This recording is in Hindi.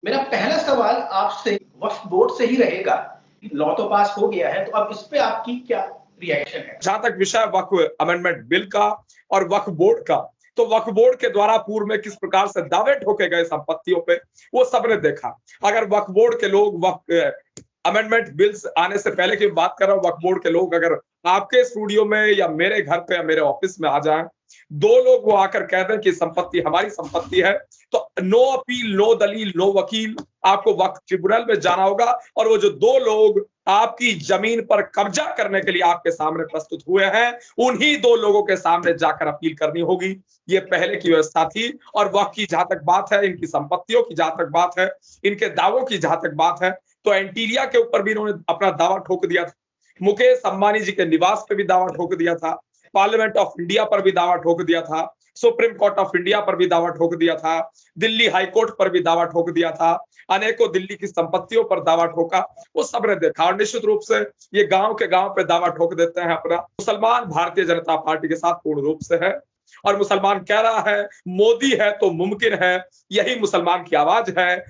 मेरा पहला सवाल आपसे वक्फ बोर्ड से ही रहेगा। लॉ तो पास हो गया है, तो अब इस पे आपकी क्या रिएक्शन है? जहां तक विषय वक्फ अमेंडमेंट बिल का और वक्फ बोर्ड का, तो वक्फ बोर्ड के द्वारा पूर्व में किस प्रकार से दावे ठोके गए संपत्तियों पे, वो सबने देखा। अगर वक्फ बोर्ड के लोग वक्फ अमेंडमेंट बिल्स आने से पहले की बात कर रहा हूं, वक्फ बोर्ड के लोग अगर आपके स्टूडियो में या मेरे घर पे या मेरे ऑफिस में आ जाएं, दो लोग वो आकर कह दें कि संपत्ति हमारी संपत्ति है, तो नो अपील, नो दलील, नो वकील, आपको वक्फ ट्रिब्यूनल में जाना होगा। और वो जो दो लोग आपकी जमीन पर कब्जा करने के लिए आपके सामने प्रस्तुत हुए हैं, उन्हीं दो लोगों के सामने जाकर अपील करनी होगी। ये पहले की व्यवस्था थी। और वक्फ की जहां तक बात है, इनकी संपत्तियों की जहां तक बात है, इनके दावों की जहां तक बात है, तो एंटीलिया के ऊपर भी इन्होंने अपना दावा ठोक दिया था। मुकेश अंबानी जी के निवास पे भी दावा ठोक दिया था। पार्लियामेंट ऑफ इंडिया पर भी दावा ठोक दिया था। सुप्रीम कोर्ट ऑफ इंडिया पर भी दावा ठोक दिया था। दिल्ली हाई कोर्ट पर भी दावा ठोक दिया था। अनेकों दिल्ली की संपत्तियों पर दावा ठोका। वो सबने देखा। और निश्चित रूप से ये गांव के गांव पे दावा ठोक देते हैं अपना। मुसलमान भारतीय जनता पार्टी के साथ पूर्ण रूप से है। और मुसलमान कह रहा है मोदी है तो मुमकिन है, यही मुसलमान की आवाज है।